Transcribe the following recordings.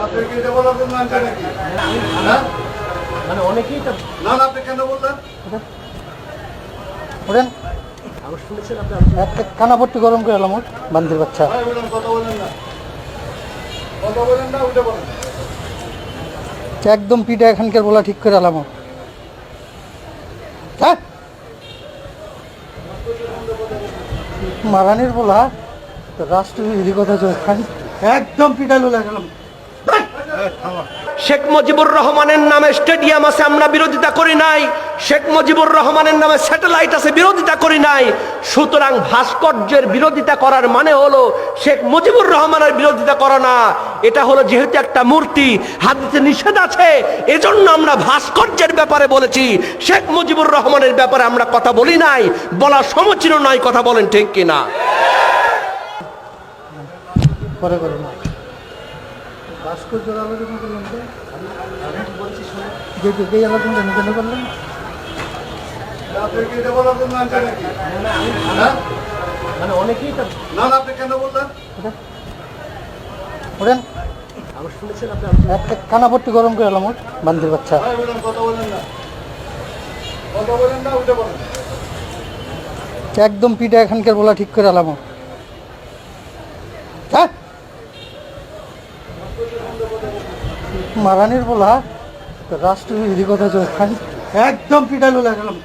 আপনি কি এটা বলার জন্য আনছেন নাকি? হ্যাঁ? মানে অনেকেই তো না না, আপনি কেন বললেন? ওরেন আমি শুনেছেন আপনি একটা কানাপট্টি গরম করে এলাম ওর বান্দির বাচ্চা। ভাই বলুন, কথা বলেন না। কথা বলেন না, উঠে বলেন। একদম পিঠা এখানকার বলা ঠিক করে এলাম ওর। হ্যাঁ মারানির বলা তো রাষ্ট্রবিরোধী কথা চলছে, একদম পিঠা লোলা গেলাম। শেখ মুজিবুর রহমানের নামে স্টেডিয়াম আছে, আমরা বিরোধিতা করি নাই। শেখ মুজিবুর রহমানের নামে স্যাটেলাইট আছে, বিরোধিতা করি নাই। সুতরাং ভাস্কর্যের বিরোধিতা করার মানে হলো শেখ মুজিবুর রহমানের বিরোধিতা করা না। এটা হলো যেহেতু একটা মূর্তি, হাদিসে নিষেধ আছে, এজন্য আমরা ভাস্কর্যের ব্যাপারে বলেছি। শেখ মুজিবুর রহমানের ব্যাপারে আমরা কথা বলি নাই, বলা সমীচীন নয়। কথা বলেন ঠিক কিনা? পরে করে না ভাস্কর্যের আলোচনা করলাম তো, যে আলোচনা কেন করলেন? আপনি কি এটা বলার জন্য আনছেন নাকি? হ্যাঁ? মানে অনেকেই তো না না, আপনি কেন বললেন? ওরেন আমি শুনেছেন আপনি একটা কানাপট্টি গরম করে এলাম ওর বান্দির বাচ্চা। ভাই বলুন, কথা বলেন না। কথা বলেন না, উঠে বলেন। একদম পিঠা এখানকার বলা ঠিক করে এলাম ওর। হ্যাঁ মারানির বলা তো রাষ্ট্রবিরোধী কথা চলছে, একদম পিঠা লোলা গেলাম।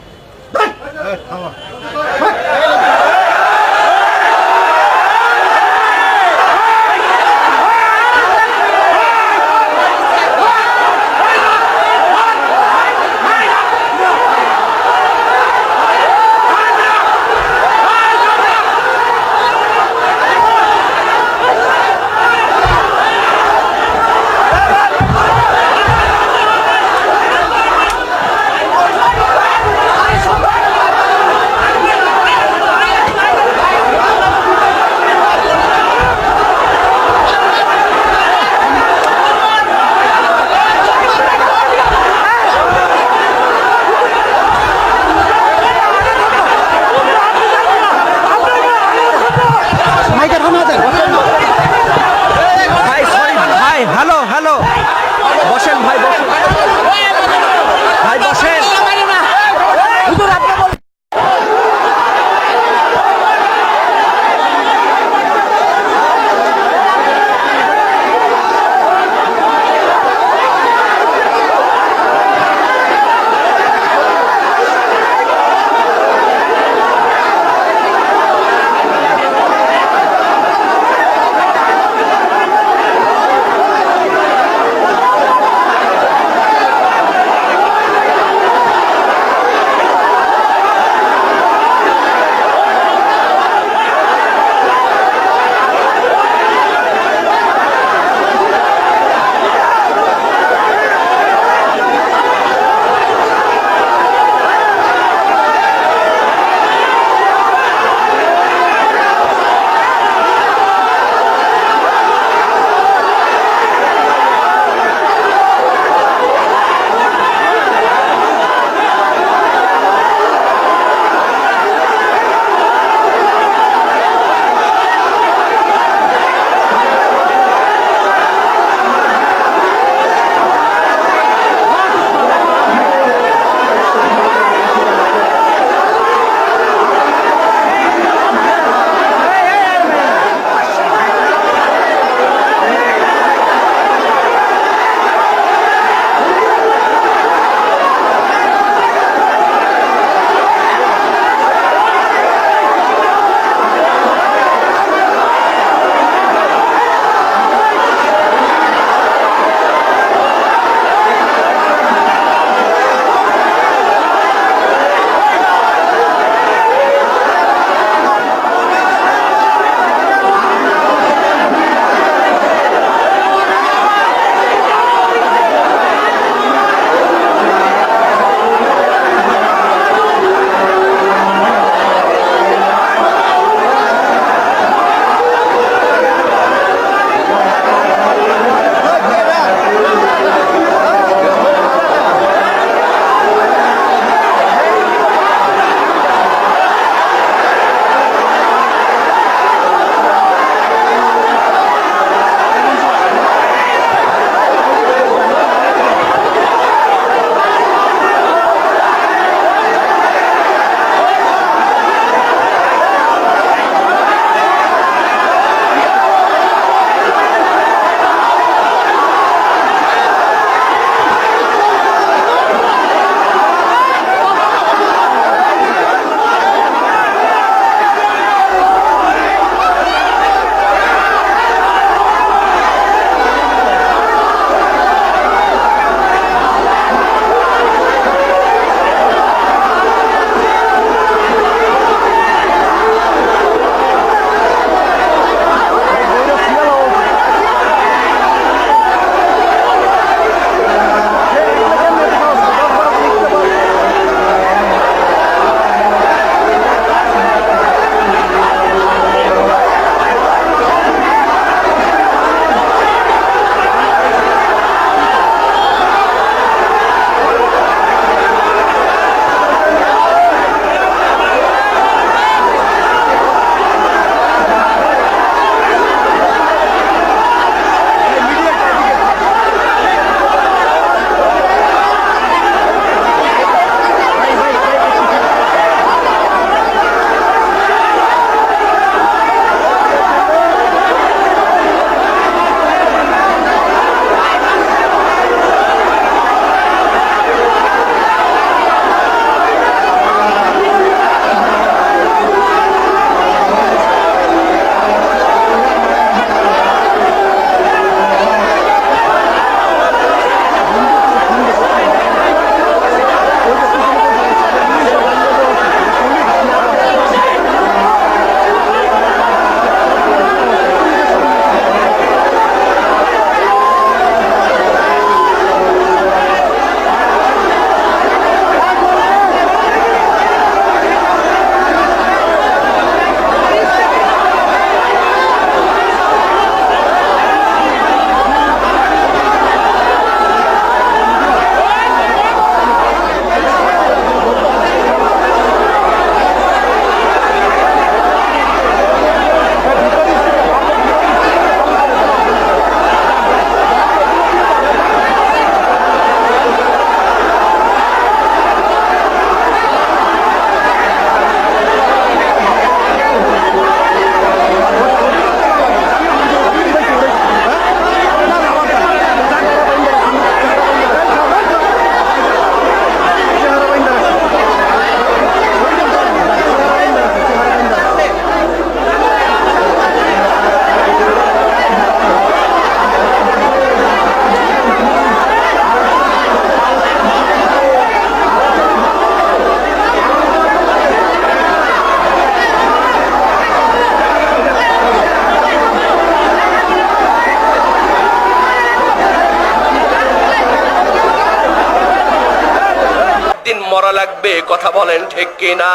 মরা লাগবে, কথা বলেন ঠিক কিনা?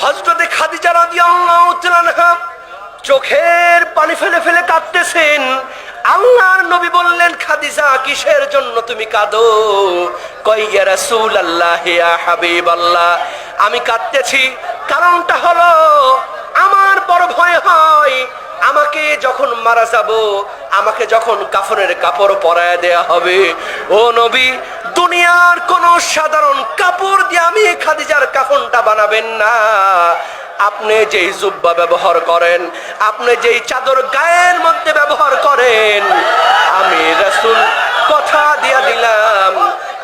হযরতে খাদিজা রাদিয়াল্লাহু তাআলা আনহা চোখের পানি ফেলে ফেলে কাঁদতেছেন। আল্লাহর নবী বললেন, খাদিজা কিসের জন্য তুমি কাঁদো? কয়, ইয়া রাসূলুল্লাহ, ইয়া হাবিবাল্লাহ, আমি কাঁদতেছি কারণটা হলো আমার বড় ভয় হয় আমাকে যখন মারা যাব, আমাকে যখন কাফনের কাপড় পরায় দেয়া হবে, ও নবী দুনিয়ার কোন সাধারণ কাপড় দিয়ে আমি খাদিজার কাফনটা বানাবেন না। আপনি যেই জুব্বা ব্যবহার করেন, আপনি যেই চাদর গায়ের মধ্যে ব্যবহার করেন, আমি রাসূল কথা দিয়া দিলাম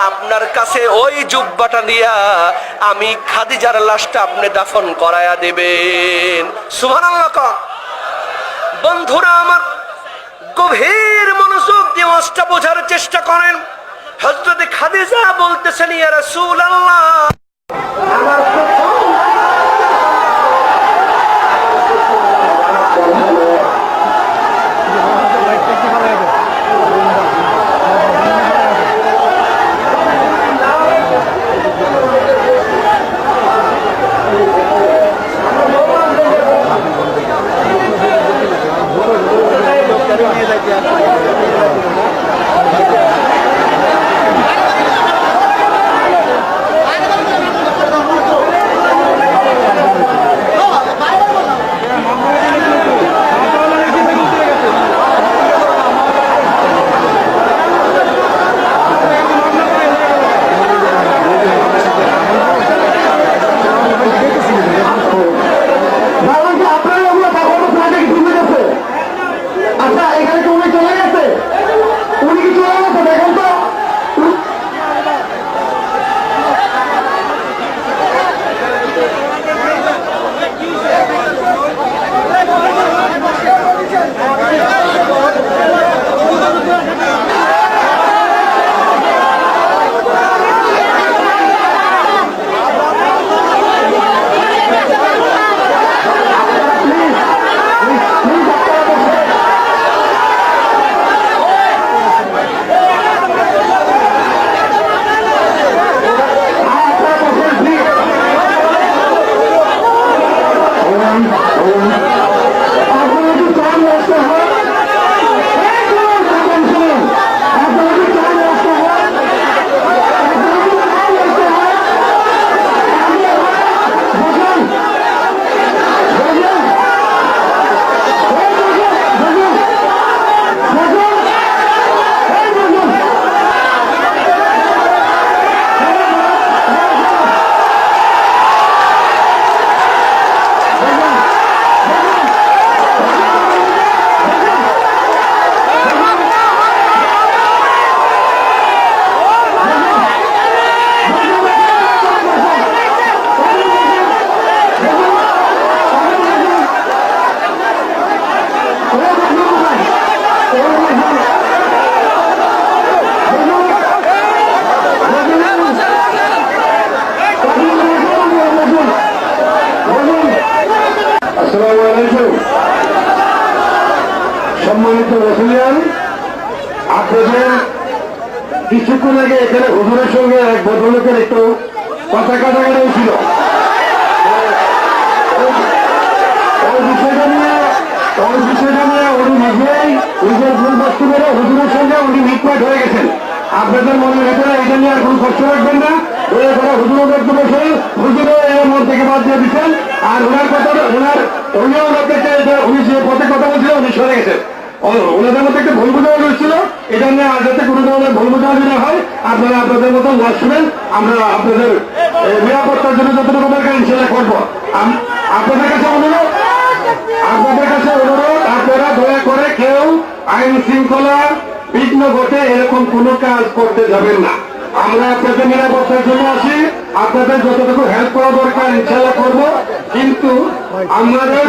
আপনার কাছে ওই জুব্বাটা দিয়া আমি খাদিজার লাশটা আপনি দাফন করায়া দেবেন। সুবহানাল্লাহ। বন্ধুরা আমার, গভীর মনোযোগ দিয়ে ওয়াজটা বোঝার চেষ্টা করেন। হযরত খাদিজা বলতেছেন, ইয়া রাসূলুল্লাহ, আমার সম্মানিত মুসলিম, আপনাদের কিছুক্ষণ আগে এখানে হুজুরের সঙ্গে এক ভদ্রলোকের একটু কথা কাটাকাটি হয়েছিল। ওই বিষয়টা নিয়ে উনি নিজেই নিজের ভুল বস্তু করে হুজুরের সঙ্গে উনি মিটমাট হয়ে গেছেন। আপনাদের মনের ভেতরে এটা নিয়ে আর কোনো কষ্ট রাখবেন না। দয়া করে হুজুরের বক্তব্য শুনে হুজুরও এর মন থেকে বাদ দিয়ে দিচ্ছেন। আর ওনার কথা উনিও উনি যে পথে কথা বলছিলেন উনি সরে গেছেন। ওনাদের মধ্যে একটা ভুল বোঝাবুঝি হচ্ছিল, এটা নিয়ে আর যাতে কোনো ধরনের ভুল বোঝাবুঝি না হয় আপনারা আপনাদের মতো ওয়াজ শুনেন। আমরা আপনাদের নিরাপত্তার জন্য যতটুকু দরকার ইনশাল্লাহ করবো। আপনাদের কাছে অনুরোধ আপনারা দয়া করে কেউ আইন শৃঙ্খলা বিঘ্ন ঘটে এরকম কোনো কাজ করতে যাবেন না। আমরা আপনাদের নিরাপত্তার জন্য আসি, আপনাদের যতটুকু হেল্প করা দরকার ইনশাল্লাহ করবো, কিন্তু আমাদের